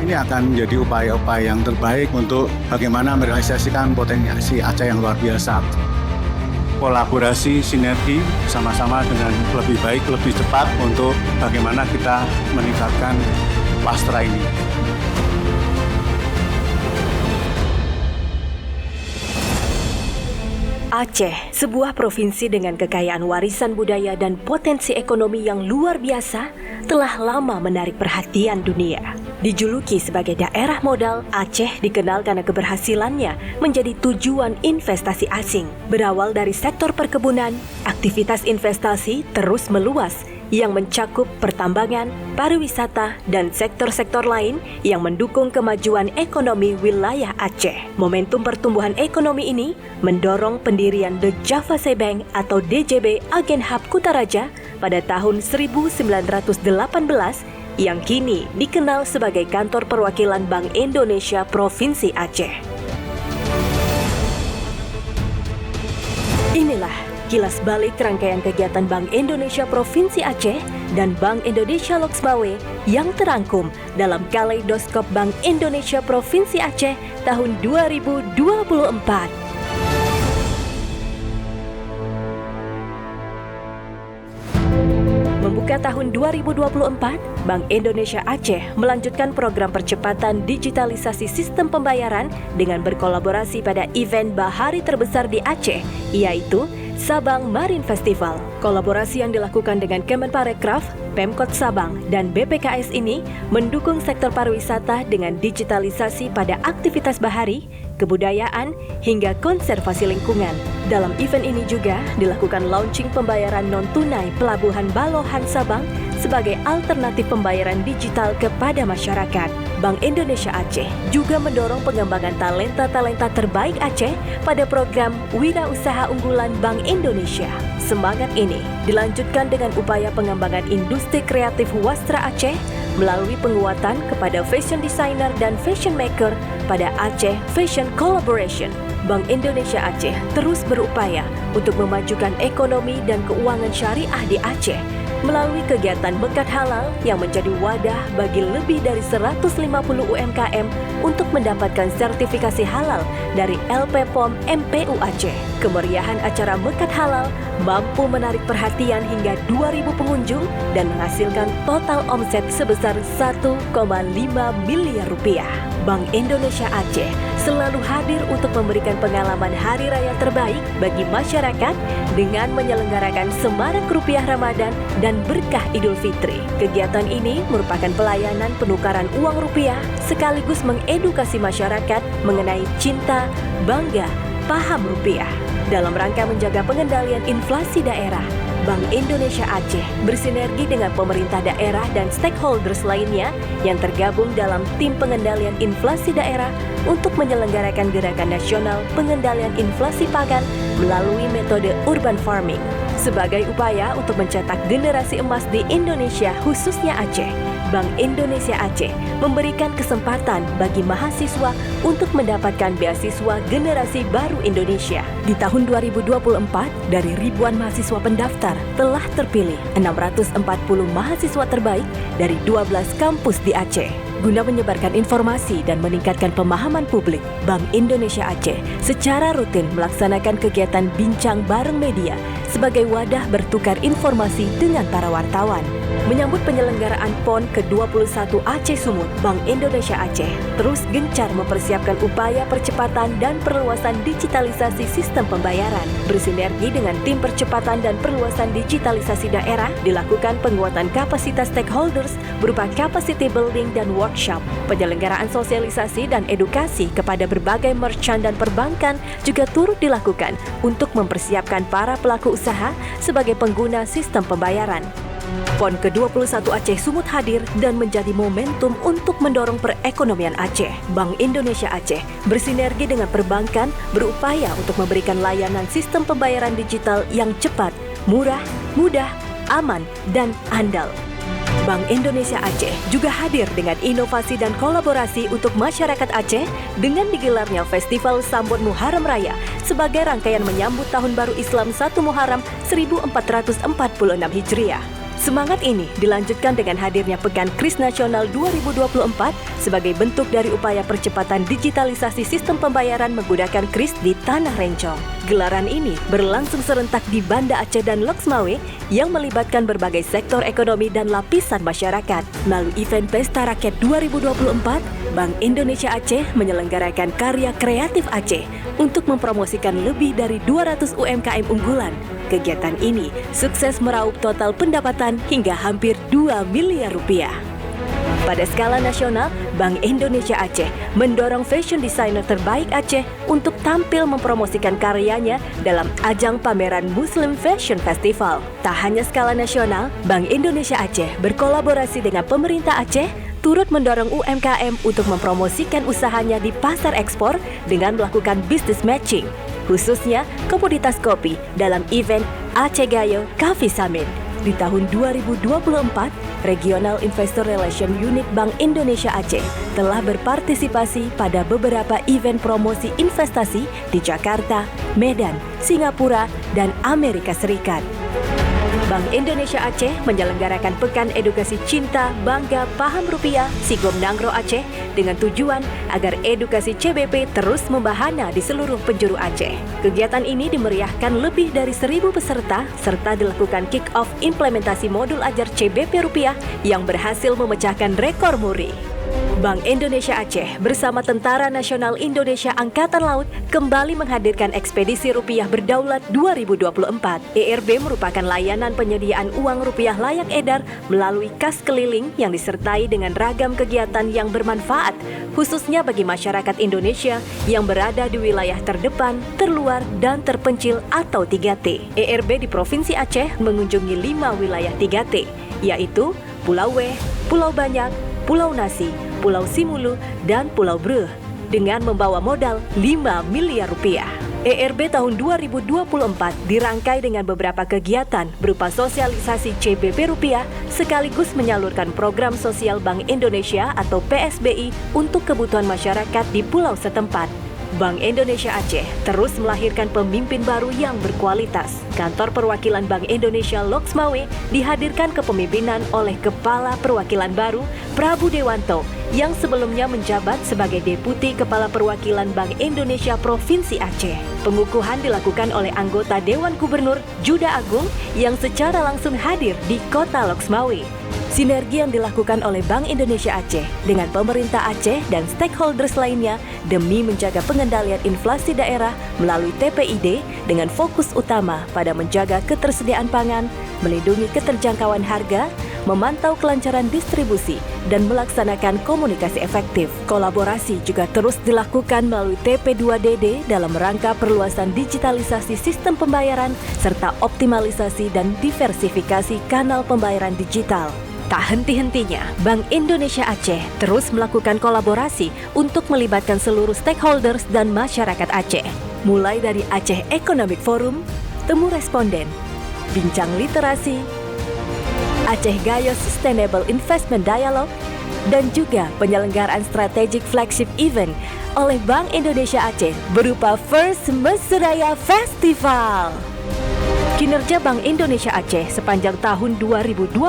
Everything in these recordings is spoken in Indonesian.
ini akan menjadi upaya-upaya yang terbaik untuk bagaimana merealisasikan potensi Aceh yang luar biasa. Kolaborasi, sinergi, sama-sama dengan lebih baik, lebih cepat untuk bagaimana kita meningkatkan Wastra ini. Aceh, sebuah provinsi dengan kekayaan warisan budaya dan potensi ekonomi yang luar biasa, telah lama menarik perhatian dunia. Dijuluki sebagai daerah modal, Aceh dikenal karena keberhasilannya menjadi tujuan investasi asing. Berawal dari sektor perkebunan, aktivitas investasi terus meluas yang mencakup pertambangan, pariwisata, dan sektor-sektor lain yang mendukung kemajuan ekonomi wilayah Aceh. Momentum pertumbuhan ekonomi ini mendorong pendirian The Javase Bank atau DJB Agen Hub Kutaraja pada tahun 1918 yang kini dikenal sebagai kantor perwakilan Bank Indonesia Provinsi Aceh. Inilah kilas balik rangkaian kegiatan Bank Indonesia Provinsi Aceh dan Bank Indonesia Loksmawe yang terangkum dalam Kaleidoskop Bank Indonesia Provinsi Aceh tahun 2024. Membuka tahun 2024, Bank Indonesia Aceh melanjutkan program percepatan digitalisasi sistem pembayaran dengan berkolaborasi pada event bahari terbesar di Aceh, yaitu Sabang Marine Festival. Kolaborasi yang dilakukan dengan Kemenparekraf, Pemkot Sabang, dan BPKS ini mendukung sektor pariwisata dengan digitalisasi pada aktivitas bahari, kebudayaan, hingga konservasi lingkungan. Dalam event ini juga dilakukan launching pembayaran non-tunai Pelabuhan Balohan Sabang sebagai alternatif pembayaran digital kepada masyarakat. Bank Indonesia Aceh juga mendorong pengembangan talenta-talenta terbaik Aceh pada program Wirausaha Unggulan Bank Indonesia. Semangat ini dilanjutkan dengan upaya pengembangan industri kreatif Wastra Aceh melalui penguatan kepada fashion designer dan fashion maker pada Aceh Fashion Collaboration. Bank Indonesia Aceh terus berupaya untuk memajukan ekonomi dan keuangan syariah di Aceh melalui kegiatan Mekat Halal yang menjadi wadah bagi lebih dari 150 UMKM untuk mendapatkan sertifikasi halal dari LP POM MPU Aceh. Kemeriahan acara Mekat Halal mampu menarik perhatian hingga 2.000 pengunjung dan menghasilkan total omset sebesar 1,5 miliar rupiah. Bank Indonesia Aceh selalu hadir untuk memberikan pengalaman hari raya terbaik bagi masyarakat dengan menyelenggarakan Semarak Rupiah Ramadan dan Berkah Idul Fitri. Kegiatan ini merupakan pelayanan penukaran uang rupiah sekaligus mengedukasi masyarakat mengenai cinta, bangga, paham rupiah. Dalam rangka menjaga pengendalian inflasi daerah, Bank Indonesia Aceh bersinergi dengan pemerintah daerah dan stakeholders lainnya yang tergabung dalam tim pengendalian inflasi daerah untuk menyelenggarakan gerakan nasional pengendalian inflasi pangan melalui metode urban farming. Sebagai upaya untuk mencetak generasi emas di Indonesia khususnya Aceh, Bank Indonesia Aceh memberikan kesempatan bagi mahasiswa untuk mendapatkan beasiswa generasi baru Indonesia. Di tahun 2024, dari ribuan mahasiswa pendaftar, telah terpilih 640 mahasiswa terbaik dari 12 kampus di Aceh. Guna menyebarkan informasi dan meningkatkan pemahaman publik, Bank Indonesia Aceh secara rutin melaksanakan kegiatan bincang bareng media sebagai wadah bertukar informasi dengan para wartawan. Menyambut penyelenggaraan PON ke-21 Aceh Sumut, Bank Indonesia Aceh terus gencar mempersiapkan upaya percepatan dan perluasan digitalisasi sistem pembayaran. Bersinergi dengan tim percepatan dan perluasan digitalisasi daerah, dilakukan penguatan kapasitas stakeholders berupa capacity building dan workshop. Penyelenggaraan sosialisasi dan edukasi kepada berbagai merchant dan perbankan juga turut dilakukan untuk mempersiapkan para pelaku usaha sebagai pengguna sistem pembayaran. PON ke-21 Aceh Sumut hadir dan menjadi momentum untuk mendorong perekonomian Aceh. Bank Indonesia Aceh bersinergi dengan perbankan berupaya untuk memberikan layanan sistem pembayaran digital yang cepat, murah, mudah, aman, dan andal. Bank Indonesia Aceh juga hadir dengan inovasi dan kolaborasi untuk masyarakat Aceh dengan digelarnya Festival Sambut Muharram Raya sebagai rangkaian menyambut Tahun Baru Islam 1 Muharram 1446 Hijriah. Semangat ini dilanjutkan dengan hadirnya Pekan Kris Nasional 2024 sebagai bentuk dari upaya percepatan digitalisasi sistem pembayaran menggunakan kris di Tanah Rencong. Gelaran ini berlangsung serentak di Banda Aceh dan Loksmawe yang melibatkan berbagai sektor ekonomi dan lapisan masyarakat. Melalui event Pesta Rakyat 2024, Bank Indonesia Aceh menyelenggarakan karya kreatif Aceh untuk mempromosikan lebih dari 200 UMKM unggulan. Kegiatan ini sukses meraup total pendapatan hingga hampir 2 miliar rupiah. Pada skala nasional, Bank Indonesia Aceh mendorong fashion designer terbaik Aceh untuk tampil mempromosikan karyanya dalam ajang pameran Muslim Fashion Festival. Tak hanya skala nasional, Bank Indonesia Aceh berkolaborasi dengan pemerintah Aceh turut mendorong UMKM untuk mempromosikan usahanya di pasar ekspor dengan melakukan business matching, khususnya komoditas kopi dalam event Aceh Gayo Coffee Summit. Di tahun 2024, Regional Investor Relation Unit Bank Indonesia Aceh telah berpartisipasi pada beberapa event promosi investasi di Jakarta, Medan, Singapura, dan Amerika Serikat. Bank Indonesia Aceh menyelenggarakan Pekan Edukasi Cinta, Bangga, Paham Rupiah Sigom Nangro Aceh dengan tujuan agar edukasi CBP terus membahana di seluruh penjuru Aceh. Kegiatan ini dimeriahkan lebih dari 1.000 peserta serta dilakukan kick-off implementasi modul ajar CBP Rupiah yang berhasil memecahkan rekor muri. Bank Indonesia Aceh bersama Tentara Nasional Indonesia Angkatan Laut kembali menghadirkan Ekspedisi Rupiah Berdaulat 2024. ERB merupakan layanan penyediaan uang rupiah layak edar melalui kas keliling yang disertai dengan ragam kegiatan yang bermanfaat, khususnya bagi masyarakat Indonesia yang berada di wilayah terdepan, terluar, dan terpencil atau 3T. ERB di Provinsi Aceh mengunjungi 5 wilayah 3T, yaitu Pulau Weh, Pulau Banyak, Pulau Nasi, Pulau Simulu, dan Pulau Breuh dengan membawa modal 5 miliar rupiah. ERB tahun 2024 dirangkai dengan beberapa kegiatan berupa sosialisasi CBP Rupiah sekaligus menyalurkan program sosial Bank Indonesia atau PSBI untuk kebutuhan masyarakat di pulau setempat. Bank Indonesia Aceh terus melahirkan pemimpin baru yang berkualitas. Kantor Perwakilan Bank Indonesia Loksmawe dihadirkan kepemimpinan oleh Kepala Perwakilan baru Prabu Dewanto yang sebelumnya menjabat sebagai Deputi Kepala Perwakilan Bank Indonesia Provinsi Aceh. Pengukuhan dilakukan oleh anggota Dewan Gubernur Juda Agung yang secara langsung hadir di Kota Loksmawe. Sinergi yang dilakukan oleh Bank Indonesia Aceh dengan pemerintah Aceh dan stakeholders lainnya demi menjaga pengendalian inflasi daerah melalui TPID dengan fokus utama pada menjaga ketersediaan pangan, melindungi keterjangkauan harga, memantau kelancaran distribusi, dan melaksanakan komunikasi efektif. Kolaborasi juga terus dilakukan melalui TP2DD dalam rangka perluasan digitalisasi sistem pembayaran serta optimalisasi dan diversifikasi kanal pembayaran digital. Tak henti-hentinya, Bank Indonesia Aceh terus melakukan kolaborasi untuk melibatkan seluruh stakeholders dan masyarakat Aceh. Mulai dari Aceh Economic Forum, Temu Responden, Bincang Literasi, Aceh Gayo Sustainable Investment Dialogue, dan juga penyelenggaraan strategic flagship event oleh Bank Indonesia Aceh berupa First Mesiraya Festival. Kinerja Bank Indonesia Aceh sepanjang tahun 2024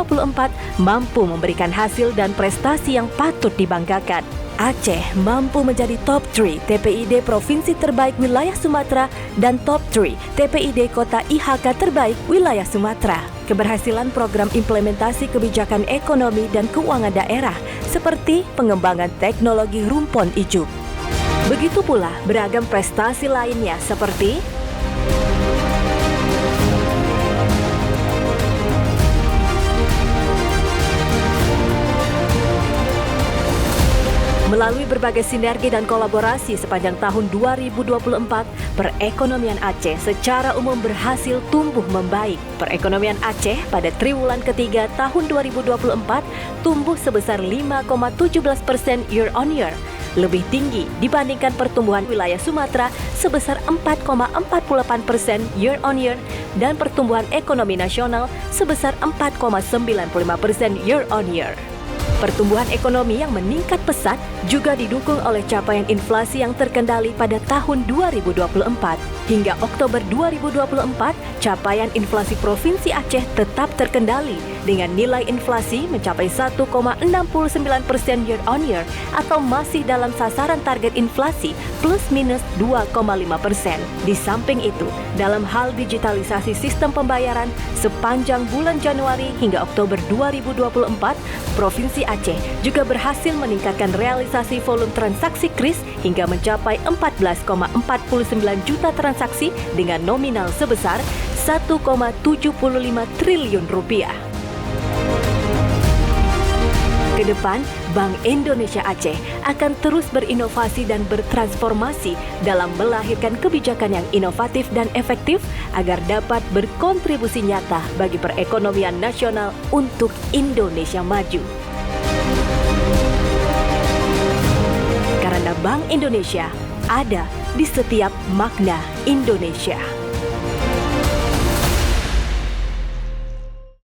mampu memberikan hasil dan prestasi yang patut dibanggakan. Aceh mampu menjadi top 3 TPID Provinsi Terbaik Wilayah Sumatera dan top 3 TPID Kota IHK Terbaik Wilayah Sumatera. Keberhasilan program implementasi kebijakan ekonomi dan keuangan daerah seperti pengembangan teknologi rumpon ijuk. Begitu pula beragam prestasi lainnya seperti melalui berbagai sinergi dan kolaborasi sepanjang tahun 2024, perekonomian Aceh secara umum berhasil tumbuh membaik. Perekonomian Aceh pada triwulan ketiga tahun 2024 tumbuh sebesar 5,17% year on year, lebih tinggi dibandingkan pertumbuhan wilayah Sumatera sebesar 4,48% year on year dan pertumbuhan ekonomi nasional sebesar 4,95% year on year. Pertumbuhan ekonomi yang meningkat pesat juga didukung oleh capaian inflasi yang terkendali pada tahun 2024. Hingga Oktober 2024, capaian inflasi Provinsi Aceh tetap terkendali dengan nilai inflasi mencapai 1,69% year on year atau masih dalam sasaran target inflasi plus minus 2,5%. Di samping itu, dalam hal digitalisasi sistem pembayaran sepanjang bulan Januari hingga Oktober 2024, Provinsi Aceh juga berhasil meningkatkan realisasi volume transaksi KRIS hingga mencapai 14,49 juta transaksi dengan nominal sebesar 1,75 triliun rupiah. Kedepan, Bank Indonesia Aceh akan terus berinovasi dan bertransformasi dalam melahirkan kebijakan yang inovatif dan efektif agar dapat berkontribusi nyata bagi perekonomian nasional untuk Indonesia maju. Karena Bank Indonesia ada di setiap makna Indonesia.